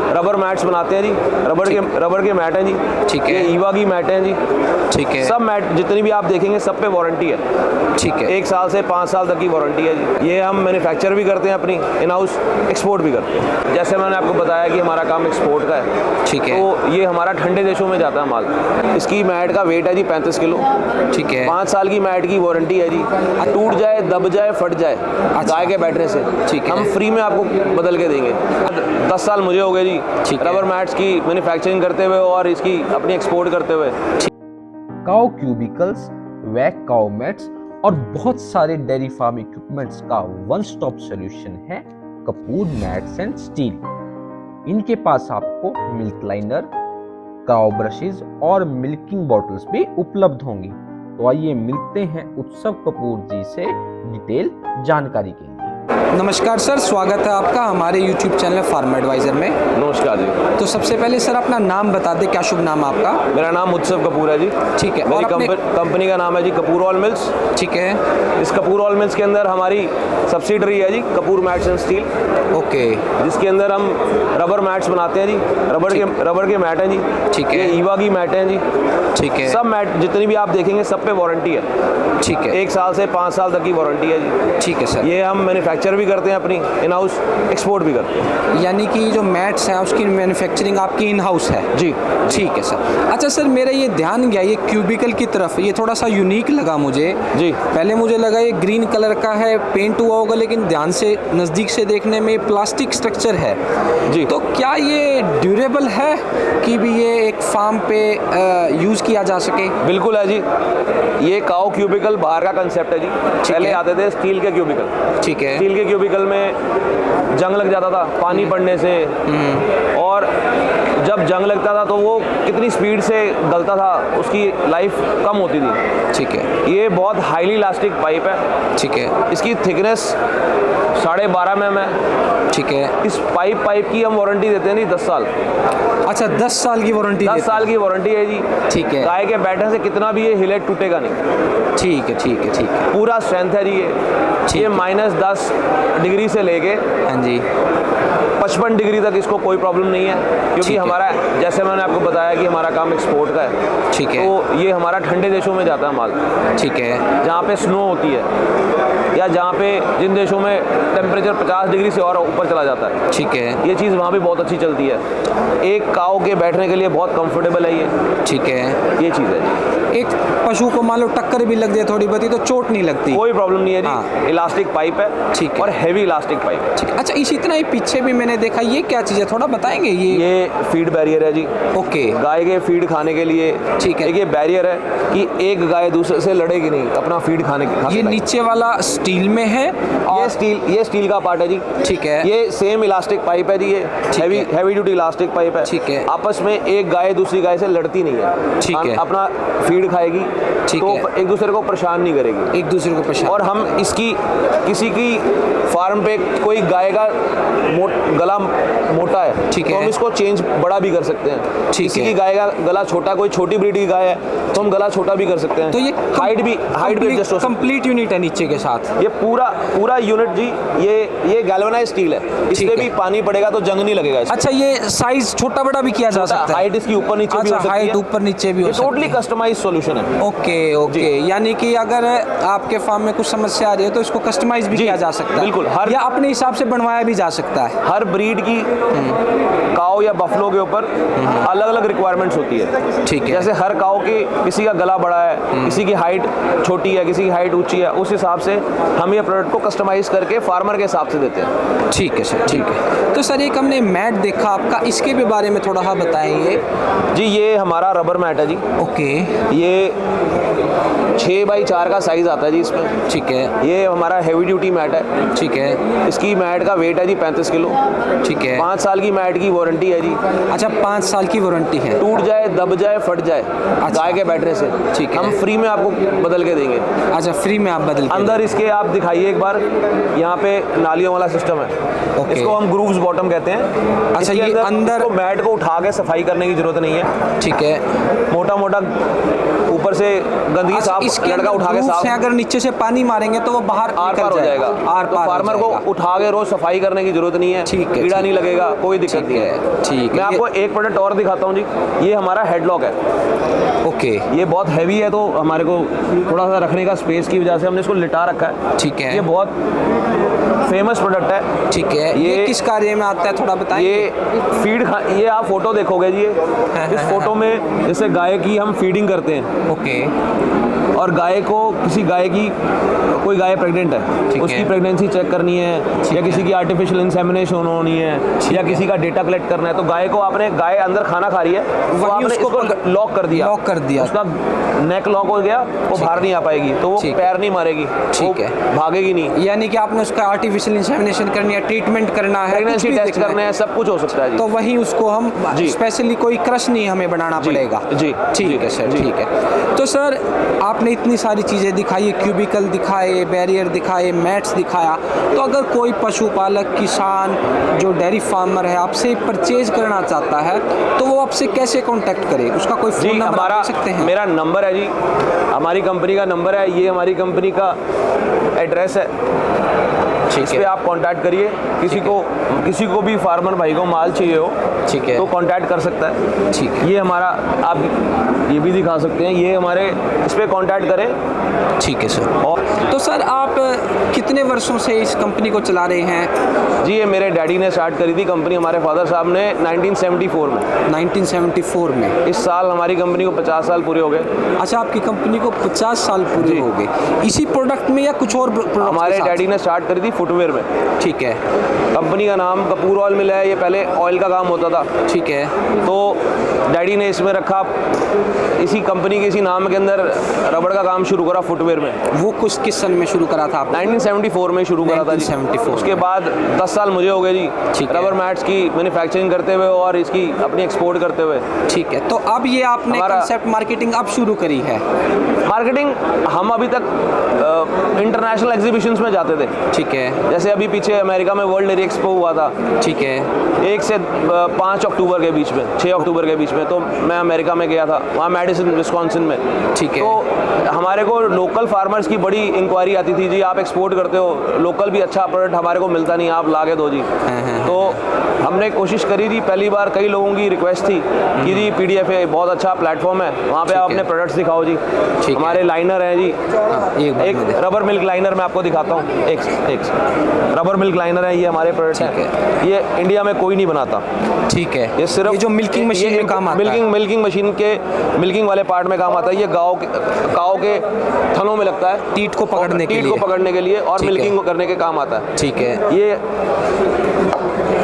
Rubber mats बनाते हैं जी, rubber के मैट हैं जी। ठीक है। ये ईवा की मैट हैं जी। ठीक है। सब मैट जितनी भी आप देखेंगे सब पे वारंटी है। ठीक है। 1 साल से 5 साल तक की वारंटी है जी। ये हम मैन्युफैक्चर भी करते हैं अपनी इन हाउस, एक्सपोर्ट भी करते हैं। जैसे मैंने आपको बताया कि हमारा काम एक्सपोर्ट का है। ठीक है। तो ये हमारा ठंडे देशों में जाता है माल। इसकी मैट का वेट है जी 35 किलो। ठीक है। 5 साल की मैट की वारंटी है जी। टूट जाए, दब जाए, फट जाए गाय के बैठने से, ठीक है। हम फ्री में आपको बदल के देंगे। 10 साल मुझे हो गए जी ठीक है। रबर मैट्स की मैन्युफैक्चरिंग करते हुए और इसकी अपनी एक्सपोर्ट करते हुए। काउ क्यूबिकल्स, वैक काउ मैट्स और बहुत सारे डेयरी फार्म इक्विपमेंट्स का वन स्टॉप सॉल्यूशन है कपूर मैट्स एंड स्टील। इनके पास आपको मिल्क लाइनर, काउ ब्रशेस और मिल्किंग बॉटल्स भी उपलब्ध होंगी। तो आइए मिलते हैं उत्सव कपूर जी से डिटेल जानकारी के लिए। नमस्कार सर, स्वागत है आपका हमारे YouTube चैनल फार्म एडवाइजर में। नमस्कार जी। तो सबसे पहले सर अपना नाम बता दें, क्या शुभ नाम आपका? मेरा नाम उत्सव कपूर है जी। ठीक है। मेरी और अपने कंपनी का नाम है जी कपूर ऑयल मिल्स। ठीक है। इस कपूर ऑयल मिल्स के अंदर हमारी सब्सिडरी है G Kapoor mats and steel, okay. जिसके अंदर हम रबर मैट्स बनाते हैं जी। रबर के मैट हैं जी। ठीक है। ये ईवा की मैट हैं जी। ठीक है। सब मैट जितनी भी आप देखेंगे सब पे वारंटी है। ठीक है। 1 साल से 5 साल तक की वारंटी है जी। ठीक है सर। ये हम मैन्युफैक्चर भी करते हैं अपनी इन हाउस, एक्सपोर्ट भी करते हैं। यानी कि जो मैट्स है उसकी मैन्युफैक्चरिंग आपकी इन हाउस है? जी। ठीक है सर। अच्छा सर, मेरा ये ध्यान गया ये क्यूबिकल की तरफ, ये थोड़ा सा यूनिक लगा मुझे जी। पहले मुझे लगा ये ग्रीन कलर का है, पेंट हुआ होगा, लेकिन ध्यान से नज़दीक से देखने में प्लास्टिक स्ट्रक्चर है जी। तो क्या ये ड्यूरेबल है कि भी ये एक फार्म पे यूज़ किया जा सके? बिल्कुल है जी। ये काओ क्यूबिकल बाहर का कंसेप्ट है जी। पहले है। आते थे स्टील के क्यूबिकल। ठीक है। स्टील के क्यूबिकल में जंग लग जाता था पानी पड़ने से, और जब जंग लगता था तो वो कितनी स्पीड से गलता था, उसकी लाइफ कम होती थी। ठीक है। ये बहुत हाईली इलास्टिक पाइप है। ठीक है। इसकी थिकनेस 12.5 mm है। ठीक है। इस पाइप की हम वारंटी देते हैं जी 10 साल। अच्छा, 10 साल की वारंटी? 10 साल की वारंटी है जी। ठीक है। गाय के बैठने से कितना भी ये हिले टूटेगा नहीं। ठीक है। ठीक है। ठीक है। पूरा स्ट्रेंथ है जी ये -10 डिग्री से लेके हाँ जी। 55 डिग्री तक इसको कोई प्रॉब्लम नहीं है, क्योंकि ठीक है। हमारा, जैसे मैंने आपको बताया कि हमारा काम एक्सपोर्ट का है। ठीक है। तो ये हमारा ठंडे देशों में जाता है माल। ठीक है। जहाँ पे स्नो होती है, या जहाँ पे जिन देशों में टेम्परेचर 50 डिग्री से और ऊपर चला जाता है, ठीक है। ये चीज़ वहाँ पे बहुत अच्छी चलती है। एक काऊ के बैठने के लिए बहुत कंफर्टेबल है ये। ठीक है। ये चीज़ है। एक पशु को मान लो टक्कर भी लग जाए थोड़ी बहुत तो चोट नहीं लगती? कोई प्रॉब्लम नहीं है जी। हाँ। इलास्टिक पाइप है। ठीक है। और हैवी इलास्टिक पाइप है। ठीक है। अच्छा, इसी तरह ही पीछे भी मैंने देखा, ये क्या चीज़ है, थोड़ा बताएंगे? ये फीड बैरियर है जी। ओके। गाय के फीड खाने के लिए। ठीक है। एक ये बैरियर है कि एक गाय दूसरे से लड़ेगी नहीं अपना फीड खाने के। ये नीचे वाला स्टील में है और ये स्टील का पार्ट है जी। ठीक है। ये सेम इलास्टिक पाइप है जी। ये हैवी ड्यूटी इलास्टिक पाइप है। ठीक है। आपस में एक गाय दूसरी गाय से लड़ती नहीं है। ठीक है। अपना फीड खाएगी ठीक तो है। एक दूसरे को परेशान नहीं करेगी। एक दूसरे को परेशान। और हम इसकी किसी की फार्म पे कोई गाय का गला मोटा है, ठीक तो है। हम इसको चेंज बड़ा भी कर सकते हैं। ठीक किसी है। की गाय का गला छोटा, कोई छोटी ब्रीड की गाय है तो हम गला छोटा भी कर सकते हैं। तो ये हाइट भी एडजस्ट हो सकती है। कंप्लीट यूनिट है नीचे के साथ? ये पूरा यूनिट जी। ये गैल्वेनाइज स्टील है, इसमें भी पानी पड़ेगा तो जंग नहीं लगेगा इसमें। अच्छा, ये साइज छोटा बड़ा भी किया जा सकता है? हाइट इसकी ऊपर नीचे भी हो सकती है। हाइट ऊपर नीचे भी हो सकती है। टोटली कस्टमाइज सॉल्यूशन है। ओके। यानी कि अगर आपके फार्म में कुछ समस्या आ रही है तो इसको कस्टमाइज भी किया जा सकता है? बिल्कुल। या अपने हिसाब से बनवाया भी जा सकता है? हर ब्रीड की काऊ या बफलो के ऊपर अलग अलग रिक्वायरमेंट्स होती है। ठीक है। जैसे हर काऊ की किसी का गला बड़ा है, किसी की हाइट छोटी है, किसी की हाइट ऊंची है, उस हिसाब से हम ये प्रोडक्ट को कस्टमाइज करके फार्मर के हिसाब से देते हैं। ठीक है सर, ठीक है। तो सर एक हमने मैट देखा आपका, इसके भी बारे में थोड़ा सा बताएंगे? जी, ये हमारा रबर मैट है जी। ओके। ये 6x4 का साइज आता है जी इसमें। ठीक है। ये हमारा हैवी ड्यूटी मैट है। ठीक है। इसकी मैट का वेट है जी 35 किलो। ठीक है। 5 साल की मैट की वारंटी है जी। अच्छा, 5 साल की वारंटी है? टूट जाए, दब जाए, फट जाए गाय के बैठने से, ठीक है। हम फ्री में आपको बदल के देंगे। अच्छा, फ्री में आप बदल के? अंदर इसके आप दिखाइए एक बार, यहाँ पे नालियों वाला सिस्टम है। ओके। इसको हम ग्रूव्स बॉटम कहते हैं। अच्छा, इसके ये अंदर इसको मैट को उठा के सफाई करने की जरूरत नहीं है। ठीक है। मोटा मोटा ऊपर से गंदगी गंदगी साफ इसके लड़का उठा के grooves साफ हैं, अगर नीचे से पानी मारेंगे तो वो बाहर आर निकल पार हो जाएगा। आर तो पार हो फार्मर को जाएगा। उठा के रोज सफाई करने की जरूरत नहीं है, ठीक है, कीड़ा ठीक नहीं लगेगा, कोई दिक्कत नहीं है। ठीक मैं है, आपको एक प्रोडक्ट और दिखाता हूँ जी। ये हमारा हेडलॉक है। ओके, ये बहुत हैवी है तो हमारे को थोड़ा सा रखने का स्पेस की वजह से हमने इसको लिटा रखा है। ठीक है, ये बहुत फेमस प्रोडक्ट है। ठीक है। ये किस कार्य में आता है थोड़ा बताइए। ये आप फोटो देखोगे जी, इस फोटो में जैसे गाय की हम फीडिंग करते हैं, ओके, और गाय को किसी गाय की कोई गाय प्रेग्नेंट है, उसकी प्रेगनेंसी चेक करनी है, या किसी की आर्टिफिशियल इंसेमिनेशन होनी है, या किसी का डेटा कलेक्ट करना है, तो गाय को आपने, गाय अंदर खाना खा रही है, वो आपने इसको लॉक कर दिया, उसका नेक लॉक हो गया, वो बाहर नहीं आ पाएगी, तो वो पैर नहीं मारेगी, ठीक है, भागेगी नहीं। यानी कि आपने उसका आर्टिफिशियल इंसेमिनेशन करनी है, ट्रीटमेंट करना है, प्रेगनेंसी टेस्ट करना है, सब कुछ हो सकता है जी। तो वही उसको हम स्पेशली कोई क्रश नहीं हमें बनाना पड़ेगा जी। ठीक है सर, ठीक है। तो सर आपने इतनी सारी चीज़ें दिखाई, क्यूबिकल दिखाए, बैरियर दिखाए, मैट्स दिखाया, तो अगर कोई पशुपालक, किसान जो डेयरी फार्मर है आपसे परचेज करना चाहता है तो वो आपसे कैसे कांटेक्ट करे, उसका कोई फोन नंबर आप दे सकते हैं? मेरा नंबर है जी, हमारी कंपनी का नंबर है, ये हमारी कंपनी का एड्रेस है, इस पे आप कांटेक्ट करिए। किसी को भी फार्मर भाई को माल चाहिए हो, ठीक है, तो कांटेक्ट कर सकता है। ठीक है, ये हमारा, आप ये भी दिखा सकते हैं, ये हमारे, इस पे कांटेक्ट करें। ठीक है सर। और तो सर आप कितने वर्षों से इस कंपनी को चला रहे हैं? जी, ये मेरे डैडी ने स्टार्ट करी थी कंपनी, हमारे फादर साहब ने 1974 में। 1974 में? इस साल हमारी कंपनी को 50 साल पूरे हो गए। अच्छा, आपकी कंपनी को 50 साल पूरे हो गए इसी प्रोडक्ट में या कुछ और प्रोडक्ट? हमारे डैडी ने स्टार्ट करी थी फुटवेयर में। ठीक है। कंपनी का नाम कपूर ऑयल मिल है, ये पहले ऑयल का काम होता था। ठीक है। तो डैडी ने इसमें रखा, इसी कंपनी के इसी नाम के अंदर रबड़ का काम शुरू करा फुटवेयर में। वो किस सन में शुरू करा था आपने? 1974 में शुरू करा था जी। 1974। उसके बाद 10 साल मुझे हो गए जी रबर मैट्स की मैन्युफैक्चरिंग करते हुए और इसकी अपनी एक्सपोर्ट करते हुए। ठीक है। तो अब ये आपने कंसेप्ट मार्केटिंग अब शुरू करी है? मार्केटिंग हम अभी तक इंटरनेशनल एग्जीबिशंस में जाते थे। ठीक है। जैसे अभी पीछे अमेरिका में वर्ल्ड डेयरी एक्सपो हुआ था। ठीक है। 1 से 5 अक्टूबर के बीच में, 6 अक्टूबर के बीच में, तो मैं अमेरिका में गया था, वहाँ मेडिसिन विस्कॉन्सिन में। ठीक है। तो हमारे को लोकल फार्मर्स की बड़ी इंक्वायरी आती थी, जी आप एक्सपोर्ट करते हो, लोकल भी अच्छा प्रोडक्ट हमारे को मिलता नहीं, आप ला के दो जी। तो हमने कोशिश करी थी, पहली बार कई लोगों की रिक्वेस्ट थी कि जी PDFA बहुत अच्छा प्लेटफॉर्म है, वहाँ पे आप अपने प्रोडक्ट्स दिखाओ जी। हमारे लाइनर हैं जी, एक रबर मिल्क लाइनर मैं आपको दिखाता हूँ, एक रबर मिल्क लाइनर है, ये हमारे प्रोडक्ट है, ये इंडिया में कोई नहीं बनाता। ठीक है। ये सिर्फ जो मिल्किंग मशीन में काम आता है, मिल्किंग मशीन के मिल्किंग वाले पार्ट में काम आता है। ये काऊ के थनों में लगता है, टीट को पकड़ने के लिए और मिल्किंग करने के काम आता है। ठीक है।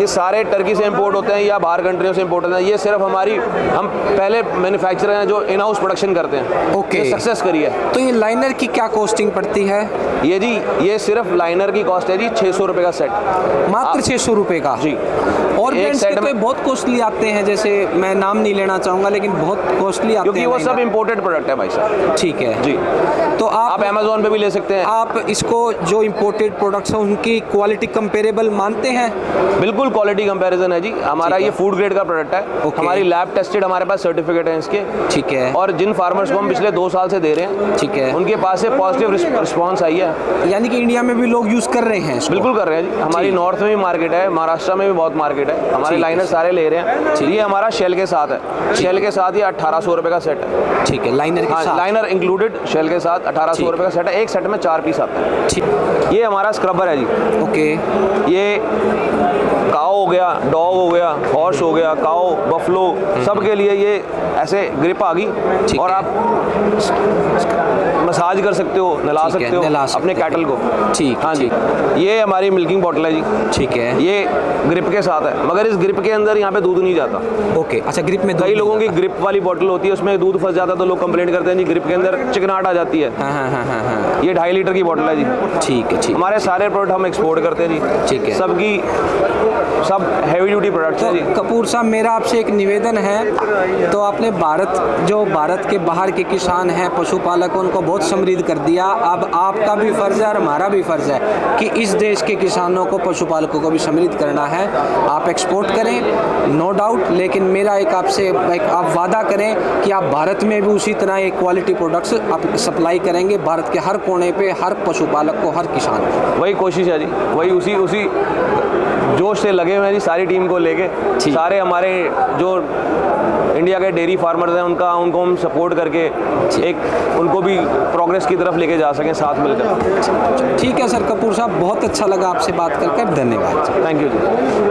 ये सारे टर्की से इंपोर्ट होते हैं या बाहर कंट्रियों से इंपोर्ट होते हैं। ये सिर्फ हम पहले मैन्युफैक्चरर हैं जो इन हाउस प्रोडक्शन करते हैं। ओके। सक्सेस करी है। तो ये लाइनर की क्या कॉस्टिंग पड़ती है? ये सिर्फ लाइनर की कॉस्ट है जी 600 रुपये का सेट, मात्र 600 रुपये का जी। और एक सेट में बहुत कॉस्टली आते हैं, जैसे मैं नाम नहीं लेना चाहूँगा लेकिन बहुत कॉस्टली आते हैं, क्योंकि वो सब इंपोर्टेड प्रोडक्ट है भाई साहब। ठीक है जी। तो आप अमेज़न पे भी ले सकते हैं। आप इसको जो इंपोर्टेड प्रोडक्ट्स हैं उनकी क्वालिटी कंपेरेबल मानते हैं? बिल्कुल क्वालिटी कंपैरिजन है जी। हमारा ये फूड ग्रेड का प्रोडक्ट है, हमारी लैब टेस्टेड, हमारे पास सर्टिफिकेट है इसके। ठीक है। और जिन फार्मर्स को हम पिछले 2 साल से दे रहे हैं, ठीक है, उनके पास से पॉजिटिव रिस्पॉन्स आई है। यानी कि इंडिया में भी लोग यूज़ कर रहे हैं इसको? बिल्कुल कर रहे हैं जी। हमारी नॉर्थ में भी मार्केट है, महाराष्ट्र में भी बहुत मार्केट है, हमारे लाइनर सारे ले रहे हैं। ये हमारा शेल के साथ है, शेल के साथ ये 1800 रुपये का सेट है। ठीक है। लाइनर के साथ? लाइनर इंक्लूडेड, शेल के साथ 1800 रुपये का सेट है। एक सेट में 4 पीस आते हैं। ठीक। ये हमारा स्क्रबर है जी। ओके। ये काऊ हो गया, डॉग हो गया, हॉर्स हो गया, काऊ, बफलो, सब के लिए ये ऐसे ग्रिप आ गई और आप मसाज कर सकते हो, नला सकते हो अपने कैटल को। ठीक। हाँ जी। ये हमारी मिल्किंग बॉटल है जी। ठीक है। ये ग्रिप के साथ है, मगर इस ग्रिप के अंदर यहाँ पे दूध नहीं जाता। ओके। अच्छा, ग्रिप में कई लोगों की ग्रिप वाली बॉटल होती है, उसमें दूध फंस जाता है, तो लोग कंप्लेंट करते हैं जी ग्रिप के अंदर चिकनाहट आ जाती है। हाँ। ये 2.5 लीटर की बॉटल है जी। ठीक है। ठीक। हमारे सारे प्रोडक्ट हम एक्सपोर्ट करते हैं जी। ठीक है। सबकी सब हैवी ड्यूटी प्रोडक्ट्स हैं जी। तो कपूर साहब मेरा आपसे एक निवेदन है, तो आपने भारत के बाहर के किसान हैं, पशुपालक, उनको बहुत समृद्ध कर दिया। अब आपका भी फ़र्ज़ है और हमारा भी फ़र्ज़ है कि इस देश के किसानों को, पशुपालकों को भी समृद्ध करना है। आप एक्सपोर्ट करें, नो डाउट, लेकिन मेरा एक आपसे आप वादा करें कि आप भारत में भी उसी तरह एक क्वालिटी प्रोडक्ट्स आप सप्लाई करेंगे भारत के हर कोने पे, हर पशुपालक को, हर किसान को। वही कोशिश है जी, वही उसी जोश से लगे हुए हैं जी, सारी टीम को लेके। सारे हमारे जो इंडिया के डेयरी फार्मर्स हैं उनको हम सपोर्ट करके एक उनको भी प्रोग्रेस की तरफ लेके जा सकें साथ मिलकर। ठीक है सर कपूर साहब, बहुत अच्छा लगा आपसे बात कर, धन्यवाद। Thank you ji.